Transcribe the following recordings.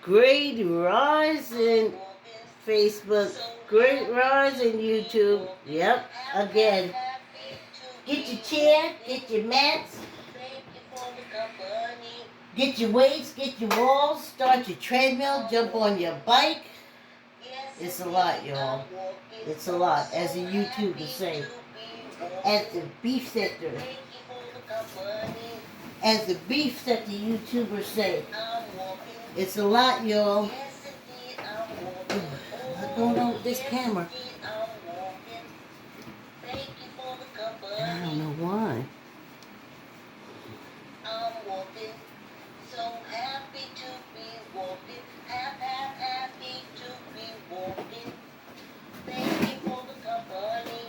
Great rise in Facebook. Great rise in YouTube. Yep, again. Get your chair, get your mats, get your weights, get your walls, start your treadmill, jump on your bike. It's a lot, y'all. It's a lot, as a YouTuber say. As the beef sector. As the beef sector YouTubers say. It's a lot, y'all. What's going on with this camera? I don't know why. I'm walking, so happy to be walking, happy to be walking. Thank you for the company.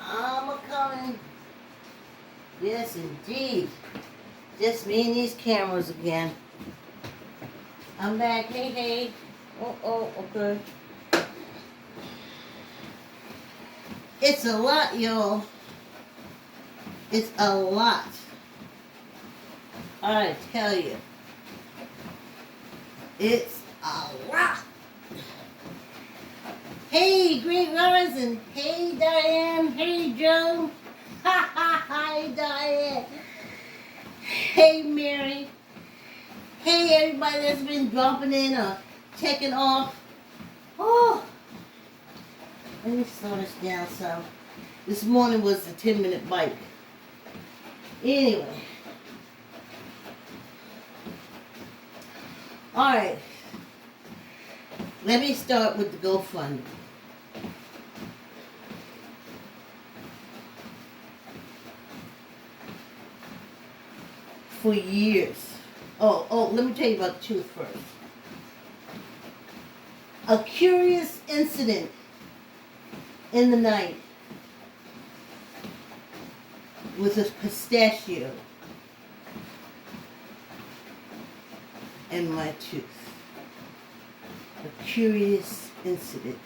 I'm a coming. Yes, indeed. Just me and these cameras again. I'm back. Hey, hey. Oh, okay. It's a lot, y'all. It's a lot. I tell you. It's a lot. Hey, Great Rising. Hey, Diane. Hey, Joe. Hi, Diane. Hey, Mary. Hey, everybody that's been dropping in or checking off. Oh, let me slow this down some. This morning was the 10-minute bike. Anyway. Alright. Let me start with the GoFundMe. For years. Oh, let me tell you about the truth first. A curious incident in the night with a pistachio in my tooth. A curious incident.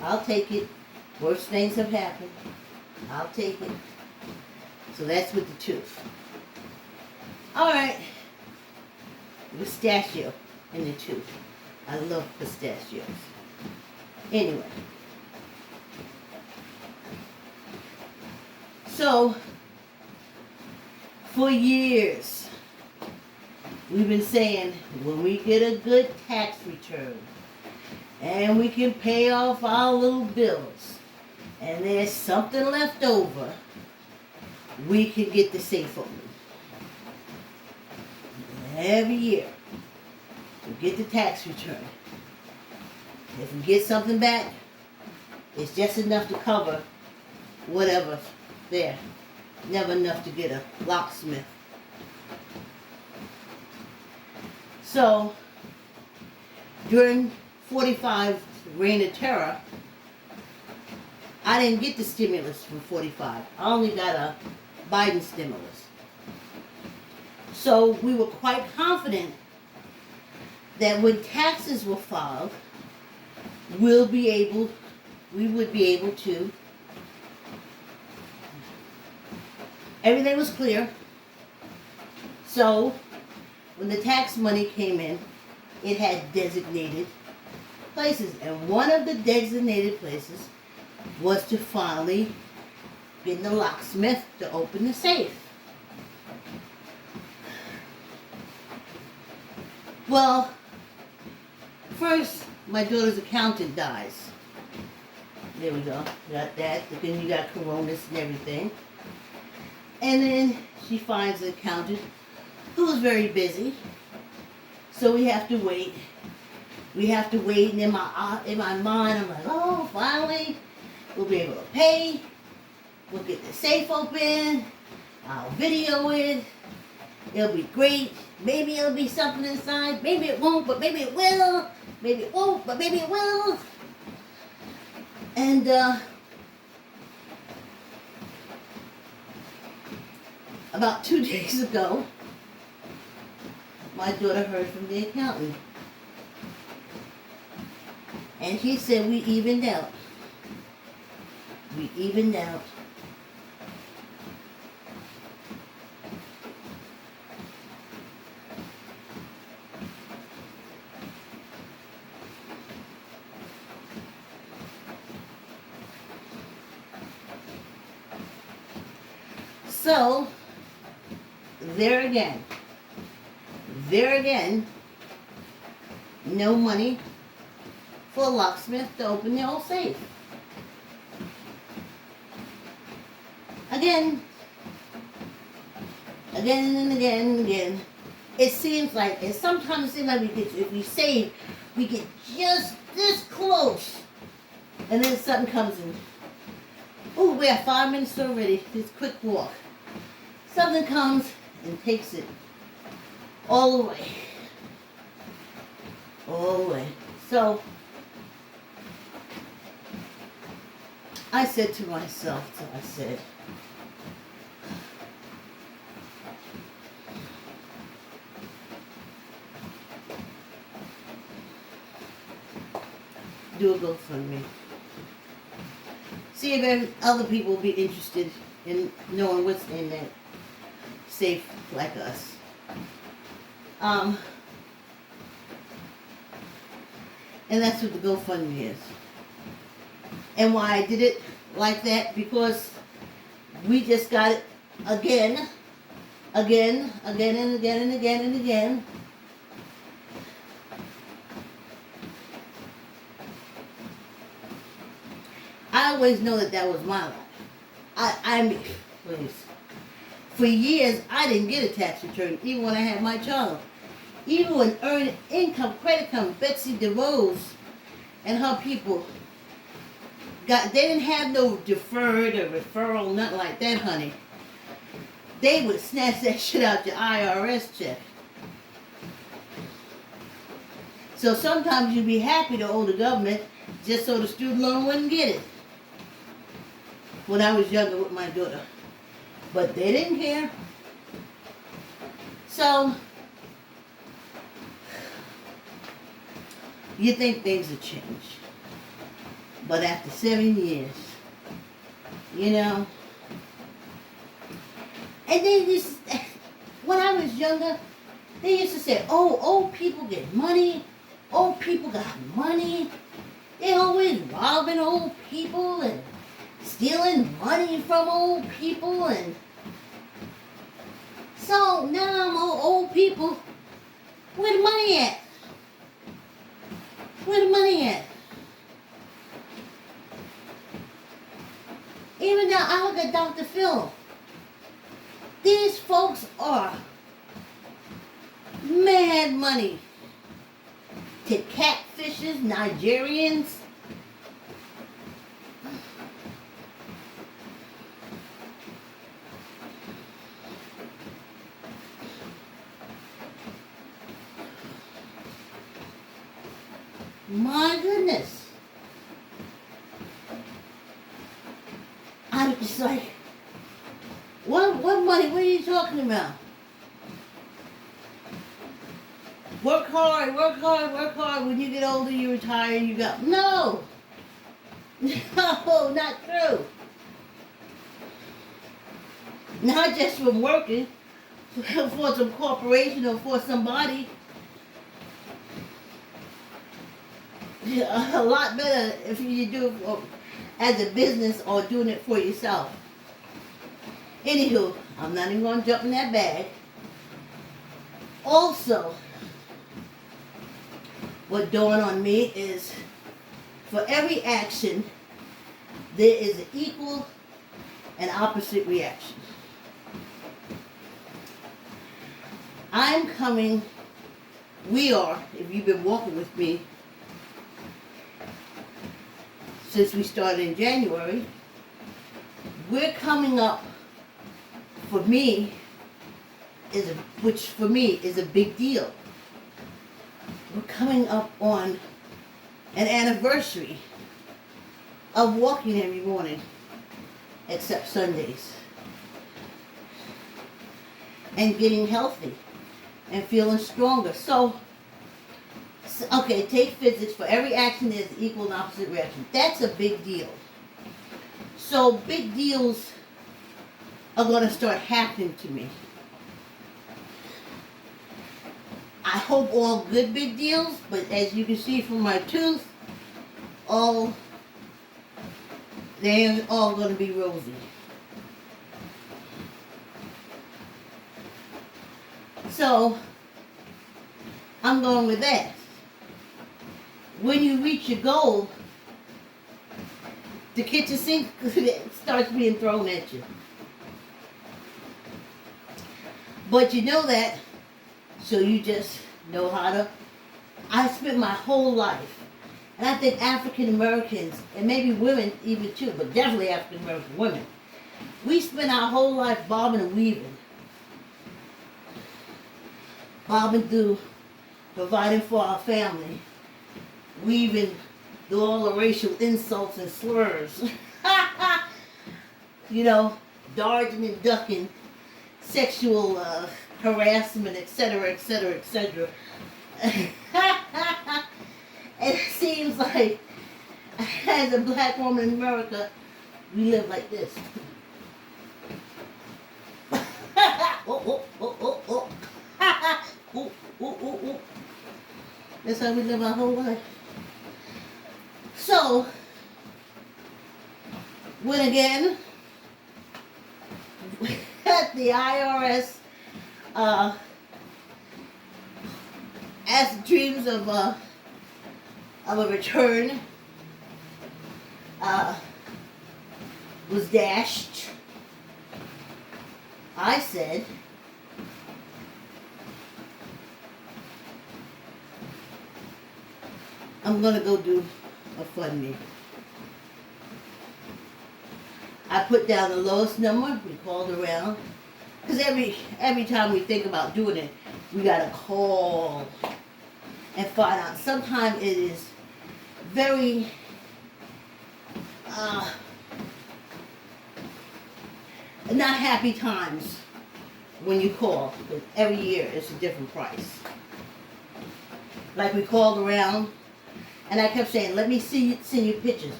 I'll take it. Worst things have happened. I'll take it. So that's with the tooth. Alright. Pistachio in the tooth. I love pistachios. Anyway. So, for years, we've been saying when we get a good tax return and we can pay off our little bills and there's something left over, we can get the safe open. Every year, we get the tax return. If we get something back, it's just enough to cover whatever's there. Never enough to get a locksmith. So, during 45 Reign of Terror, I didn't get the stimulus from 45. I only got a Biden stimulus. So we were quite confident that when taxes were filed, we would be able to, everything was clear. So when the tax money came in, it had designated places. And one of the designated places was to finally get the locksmith to open the safe. Well, first, my daughter's accountant dies. There we go. Got that. But then you got coronas and everything. And then she finds an accountant who was very busy. So we have to wait. We have to wait. And in my mind, I'm like, oh, finally, we'll be able to pay. We'll get the safe open. I'll video it. It'll be great. Maybe it'll be something inside. Maybe it won't, but maybe it will. Maybe it won't, but maybe it will. And about 2 days ago, my daughter heard from the accountant. And he said we evened out. We evened out. So, there again, no money for a locksmith to open the old safe. Again and again and again. It seems like, and sometimes it seems like if we save, we get just this close. And then something comes in. Oh, we have 5 minutes already. This quick walk. Something comes and takes it all the way. All the way. So, I said to myself, do a GoFundMe. See if other people will be interested in knowing what's in that safe like us. And that's what the GoFundMe is. And why I did it like that, because we just got it again and again. I always know that was my life. I mean, please. For years, I didn't get a tax return, even when I had my child. Even when earned income, credit card, Betsy DeVos and her people they didn't have no deferred or referral, nothing like that, honey. They would snatch that shit out your IRS check. So sometimes you'd be happy to owe the government just so the student loan wouldn't get it. When I was younger with my daughter. But they didn't care. So, you think things have changed. But after 7 years, you know. And they used, when I was younger, they used to say, oh, old people get money. Old people got money. They always robbing old people and stealing money from old people. And so now I'm old people. Where the money at? Where the money at? Even now, I look at Dr. Phil. These folks are mad money to catfishes, Nigerians. My goodness. I'm just like, what money? What are you talking about? Work hard. When you get older, you retire, you got... No! No, not true. Not just from working for some corporation or for somebody. A lot better if you do it as a business or doing it for yourself. Anywho, I'm not even going to jump in that bag. Also, what dawned on me is for every action, there is an equal and opposite reaction. We are, if you've been walking with me, since we started in January, we're coming up, which for me is a big deal. We're coming up on an anniversary of walking every morning, except Sundays, and getting healthy and feeling stronger. So, okay, take physics. For every action, there's equal and opposite reaction. That's a big deal. So big deals are going to start happening to me. I hope all good big deals, but as you can see from my tooth, they ain't all going to be rosy. So I'm going with that. When you reach your goal, the kitchen sink starts being thrown at you. But you know that, so you just know how to. I spent my whole life, and I think African Americans, and maybe women even too, but definitely African American women, we spend our whole life bobbing and weaving. Bobbing through, providing for our family, weaving through all the racial insults and slurs. You know, dodging and ducking sexual harassment, etc., etc., etc. And it seems like, as a black woman in America, we live like this. Oh, oh, oh, oh, oh. Ooh, ooh, ooh, ooh. That's how we live our whole life. So, when again, the IRS asked dreams of a return was dashed, I said, I'm going to go do a fund. I put down the lowest number. We called around. Because every time we think about doing it, we got to call and find out. Sometimes it is very not happy times when you call. Because every year it's a different price. Like we called around. And I kept saying, let me send you pictures.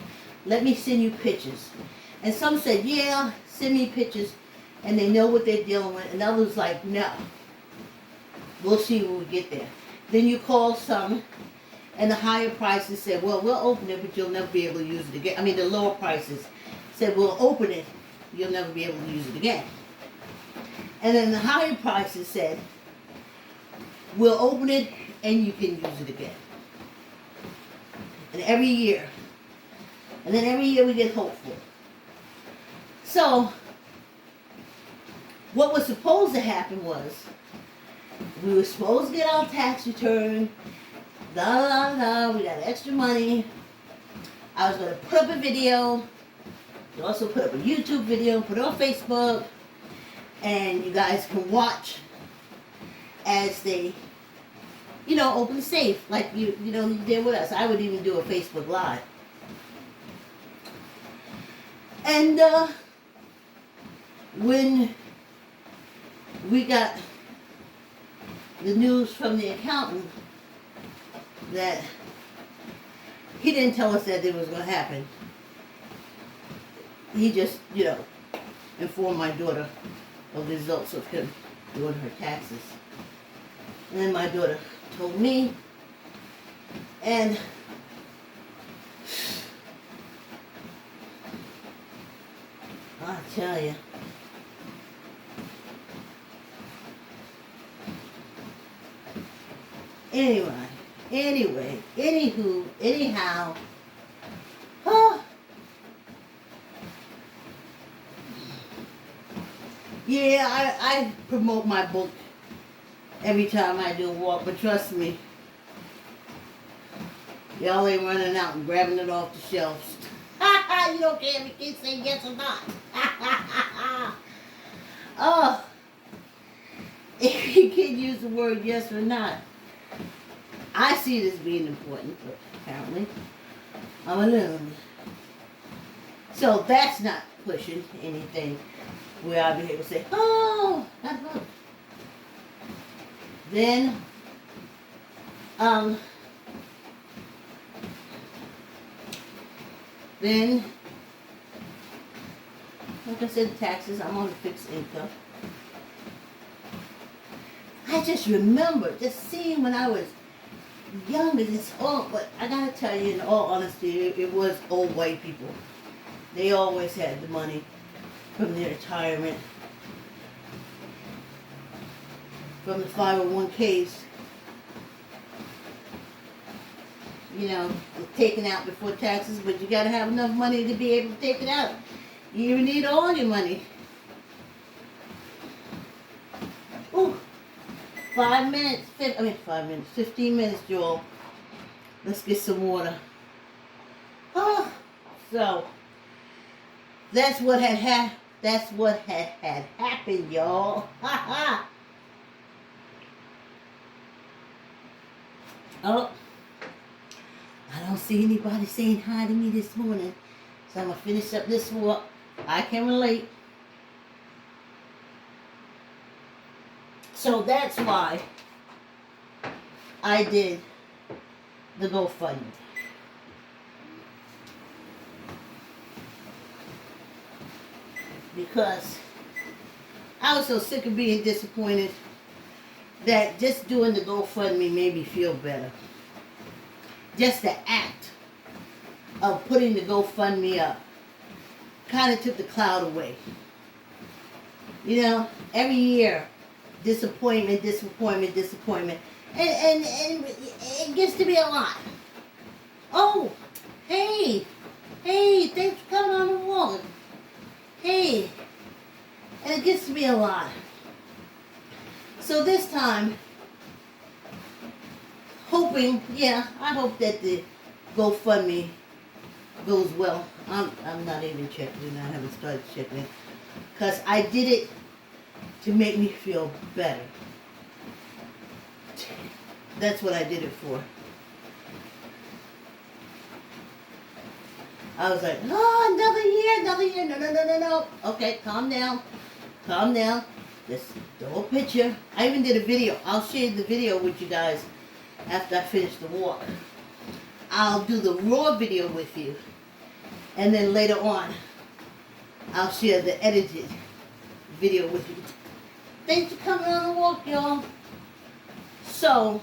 Let me send you pictures. And some said, yeah, send me pictures. And they know what they're dealing with. And others like, no. We'll see when we get there. Then you call some, and the higher prices said, well, we'll open it, but you'll never be able to use it again. I mean, the lower prices said, we'll open it, you'll never be able to use it again. And then the higher prices said, we'll open it, and you can use it again. And every year. And then every year we get hopeful. So, what was supposed to happen was, we were supposed to get our tax return, we got extra money. I was going to put up a video, also put up a YouTube video, put it on Facebook, and you guys can watch as they open the safe, like you did with us. I would even do a Facebook Live. And when we got the news from the accountant that he didn't tell us that it was going to happen. He just, informed my daughter of the results of him doing her taxes. And then my daughter told me, and I tell you, anyhow, yeah, I promote my book every time I do a walk, but trust me, y'all ain't running out and grabbing it off the shelves. You don't care if the kids say yes or not. Oh, if you can use the word yes or not. I see it as being important, but apparently I'm alone. So that's not pushing anything where I'll be able to say, oh, not good. Then, like I said, taxes, I'm on a fixed income. I just remember just seeing when I was younger, but I gotta tell you, in all honesty, it was old white people. They always had the money from their retirement. from the 501ks, you know, taken out before taxes, but you gotta have enough money to be able to take it out. You need all your money. Ooh, 5 minutes, 15 minutes, Joel. Let's get some water. Oh, so that's what had happened, y'all. Ha ha. Oh, I don't see anybody saying hi to me this morning, so I'm gonna finish up this walk. I can relate. So that's why I did the GoFundMe. Because I was so sick of being disappointed that just doing the GoFundMe made me feel better. Just the act of putting the GoFundMe up kind of took the cloud away. You know, every year, disappointment. And it gets to be a lot. Oh, hey, thanks for coming on the walk. Hey, and it gets to be a lot. So this time, I hope that the GoFundMe goes well. I'm not even checking it. I haven't started checking it. Because I did it to make me feel better. That's what I did it for. I was like, oh, another year. No. Okay, calm down. Just the whole picture. I even did a video. I'll share the video with you guys after I finish the walk. I'll do the raw video with you. And then later on, I'll share the edited video with you. Thanks for coming on the walk, y'all. So,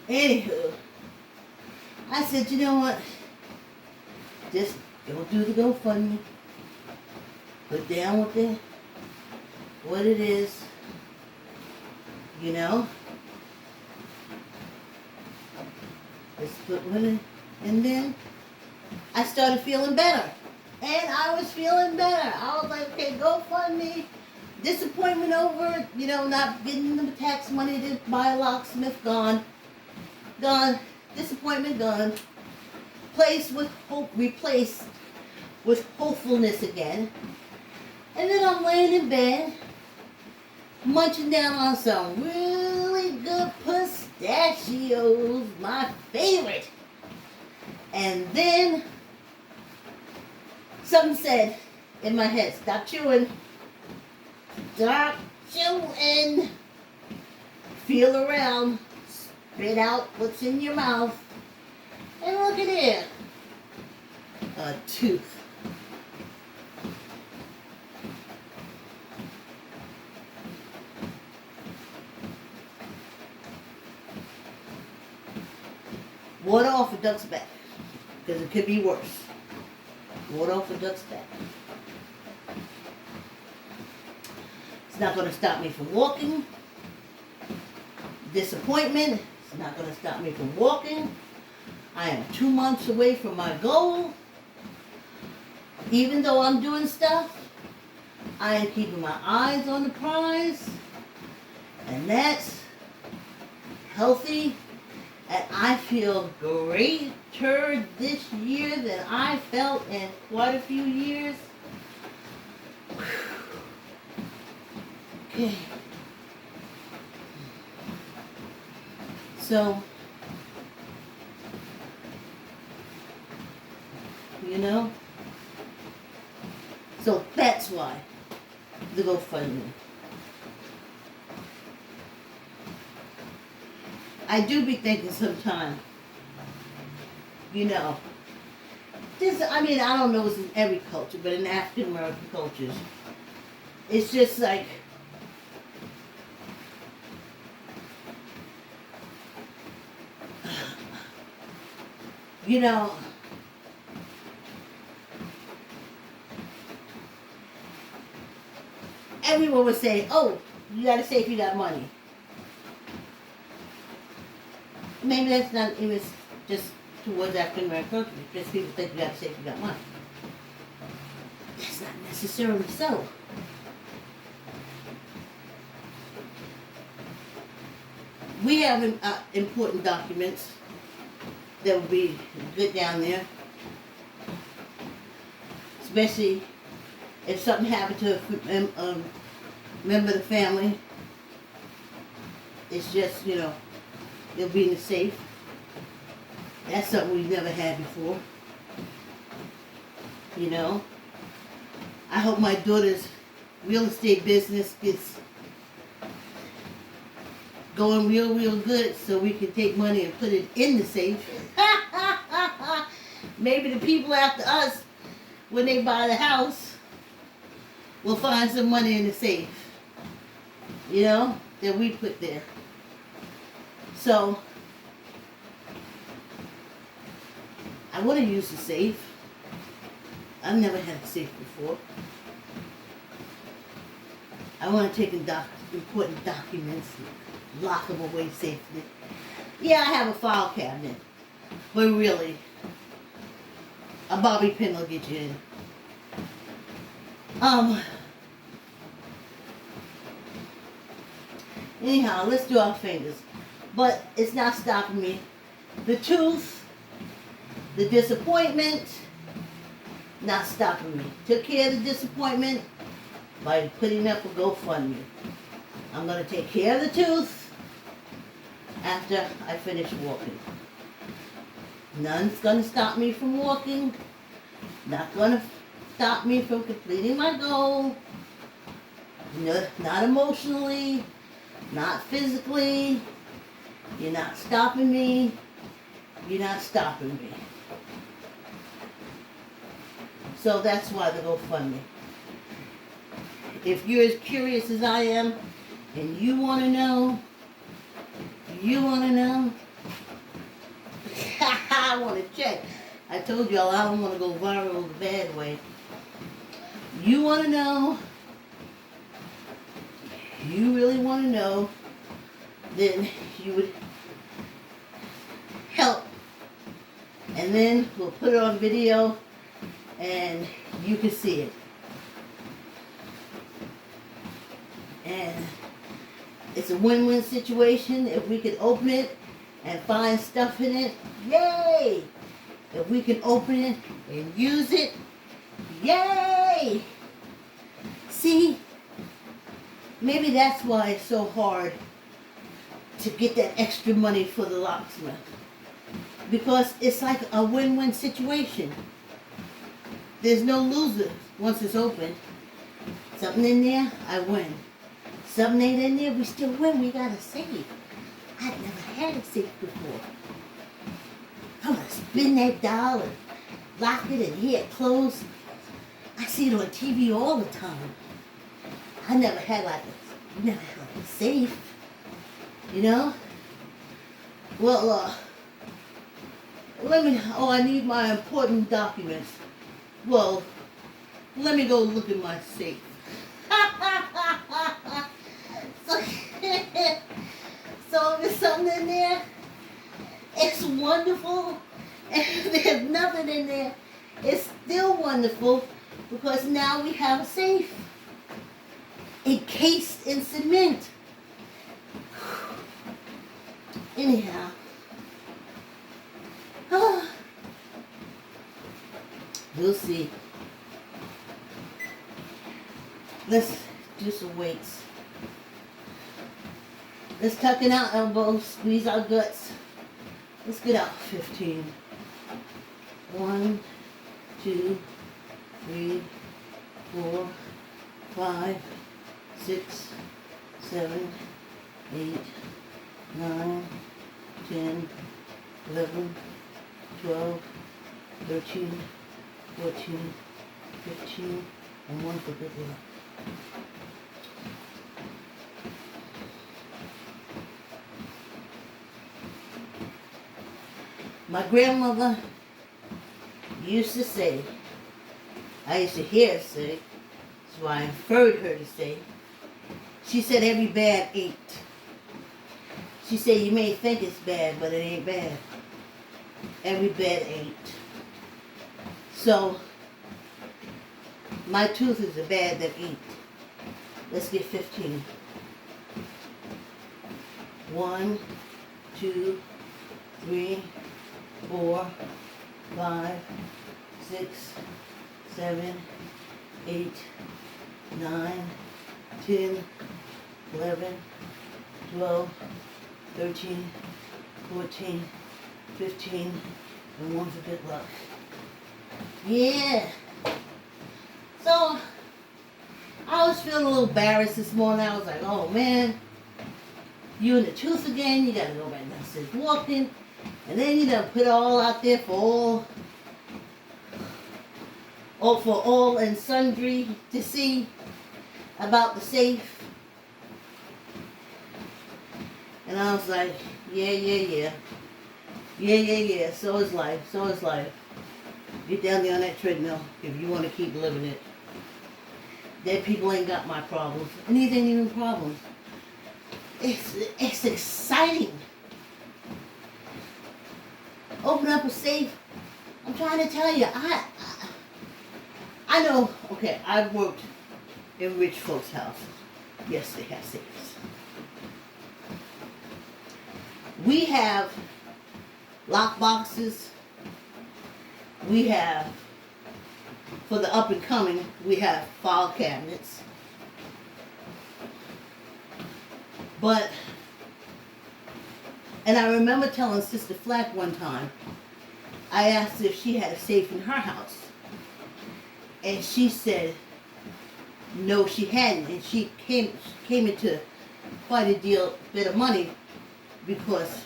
anywho, I said, you know what? Just go do the GoFundMe. Put down what it is. You know? Just put what it, and then I started feeling better. And I was feeling better. I was like, okay, GoFundMe. Disappointment over, you know, not getting the tax money to buy a locksmith, gone. Disappointment gone. Replaced with hopefulness again. And then I'm laying in bed, munching down on some really good pistachios, my favorite. And then something said in my head, stop chewing. Feel around. Spit out what's in your mouth. And look at it. A tooth. Water off a duck's back. Because it could be worse. Water off a duck's back. It's not going to stop me from walking. Disappointment. It's not going to stop me from walking. I am 2 months away from my goal. Even though I'm doing stuff, I am keeping my eyes on the prize. And that's healthy. And I feel greater this year than I felt in quite a few years. Okay. So, you know, so that's why the GoFundMe. I do be thinking sometimes, you know, this, I mean, I don't know if it's in every culture, but in African American cultures, it's just like, you know, everyone would say, oh, You gotta say if you got money. Maybe that's not, it was just towards African American culture. Just people think you gotta say if you got money. That's not necessarily so. We have important documents that would be good down there. Especially if something happened to a member of the family. It's just, you know, they'll be in the safe. That's something we've never had before. You know? I hope my daughter's real estate business gets going real good so we can take money and put it in the safe. Maybe the people after us, when they buy the house, will find some money in the safe. You know? That we put there. So, I want to use the safe. I've never had a safe before. I want to take important documents and lock them away safely. Yeah, I have a file cabinet. But really, a bobby pin will get you in. Anyhow, let's do our fingers. But it's not stopping me. The tooth, the disappointment, not stopping me. Took care of the disappointment by putting up a GoFundMe. I'm going to take care of the tooth after I finish walking. None's going to stop me from walking. Not going to stop me from completing my goal. No, not emotionally, not physically. You're not stopping me. You're not stopping me. So that's why the GoFundMe. If you're as curious as I am, and you want to know, I want to check. I told y'all I don't want to go viral the bad way. You want to know, you really want to know, then you would help. And then we'll put it on video and you can see it. And it's a win-win situation. If we can open it and find stuff in it, yay! If we can open it and use it, yay! See, maybe that's why it's so hard to get that extra money for the locksmith. Because it's like a win-win situation. There's no loser once it's open. Something in there, I win. Something ain't in there, we still win. We got a safe. I've never had a safe before. I'm gonna spin that doll and lock it and hear it close. I see it on TV all the time. I never had like a safe. You know? Well, I need my important documents. Well, let me go look at my safe. So if there's something in there, it's wonderful. And if there's nothing in there, it's still wonderful because now we have a safe encased in cement. Anyhow. We'll see. Let's do some weights. Let's tuck in our elbows, squeeze our guts. Let's get out 15. 1, 2, 3, 4, 5, 6, 7, 8, 9, 10, 11, 12, 13, 14, 15, and 1 for good luck. My grandmother used to say, I used to hear her say, so I inferred her to say, She said every bad ain't. She said you may think it's bad, but it ain't bad. Every bad ain't. So, my tooth is a bad that ain't. Let's get 15. 1, 2, 3, 4, 5, 6, 7, 8, 9, 10, 11, 12, 13, 14, 15, and 1 for good luck. Yeah. So, I was feeling a little embarrassed this morning. I was like, oh man, you in the tooth again, you gotta go back downstairs walking, and then you done put it all out there for all and sundry to see about the safe. And I was like, yeah. So is life. Get down there on that treadmill if you want to keep living it. Dead people ain't got my problems. And these ain't even problems. It's exciting. Open up a safe. I'm trying to tell you, I know, okay, I've worked in rich folks' houses. Yes, they have safes. We have lock boxes. We have, for the up and coming, we have file cabinets. But, and I remember telling Sister Flack one time, I asked her if she had a safe in her house. And she said, no, she hadn't. And she came into quite a bit of money because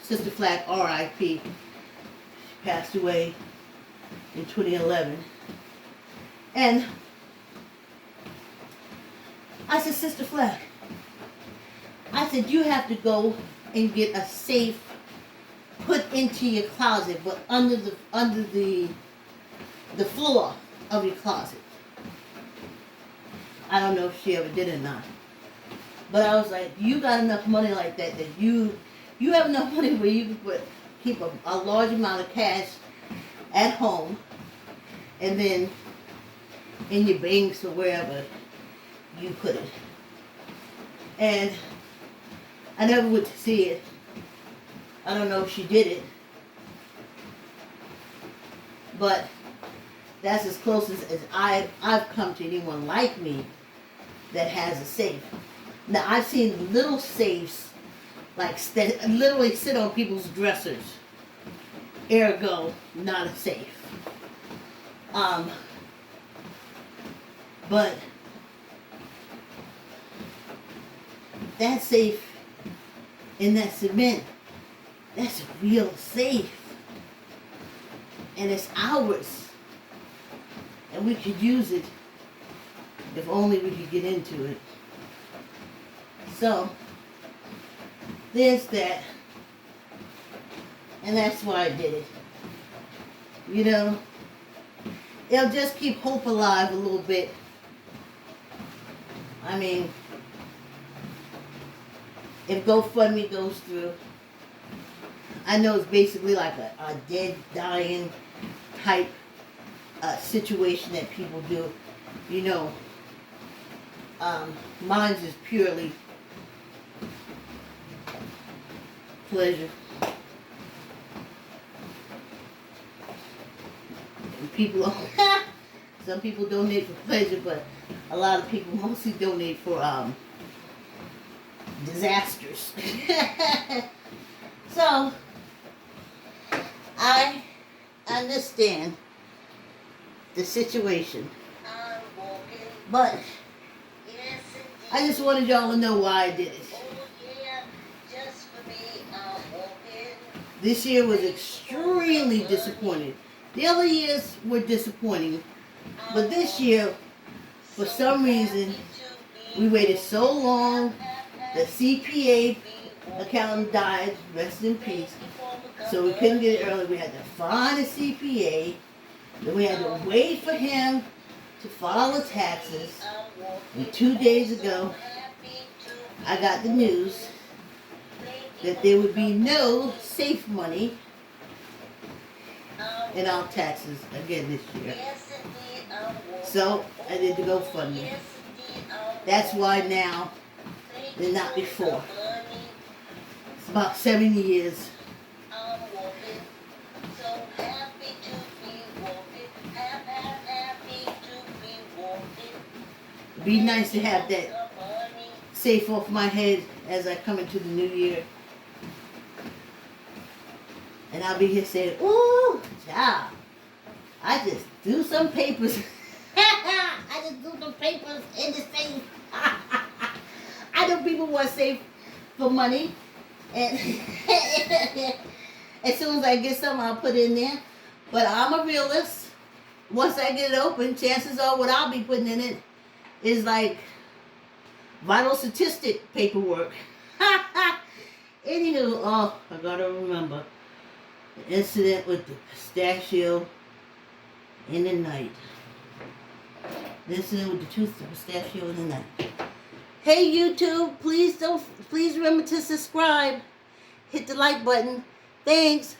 Sister Flack, R.I.P., passed away in 2011. And I said, Sister Flack, I said, you have to go and get a safe put into your closet, but under the floor of your closet. I don't know if she ever did or not. But I was like, you got enough money like that you have enough money where you can keep a large amount of cash at home, and then in your banks or wherever you put it. And I never went to see it. I don't know if she did it. But that's as close as I've come to anyone like me that has a safe. Now, I've seen little safes like literally sit on people's dressers. Ergo, not a safe. But that safe in that cement, that's a real safe. And it's ours. And we could use it if only we could get into it. So, there's that. And that's why I did it. You know, it'll just keep hope alive a little bit. I mean, if GoFundMe goes through, I know it's basically like a dead, dying type situation that people do. You know, mine is purely pleasure. And people, some people donate for pleasure, but a lot of people mostly donate for disasters. So, I understand the situation, but I just wanted y'all to know why I did it. This year was extremely disappointing. The other years were disappointing, but this year, for some reason, we waited so long. The CPA accountant died, rest in peace, so we couldn't get it early. We had to find a CPA, then we had to wait for him to file the taxes. And 2 days ago, I got the news that there would be no safe money in our taxes again this year. So I did the GoFundMe. That's why now and not before. It's about 7 years. It'd be nice to have that safe off my head as I come into the new year. And I'll be here saying, ooh, child, I just do some papers. I just do some papers in the safe. I know people want safe for money. And as soon as I get something, I'll put it in there. But I'm a realist. Once I get it open, chances are what I'll be putting in it is like vital statistic paperwork. Anywho, oh, I gotta remember the incident with the pistachio in the night. The incident with the pistachio in the night. Hey YouTube, please remember to subscribe. Hit the like button. Thanks.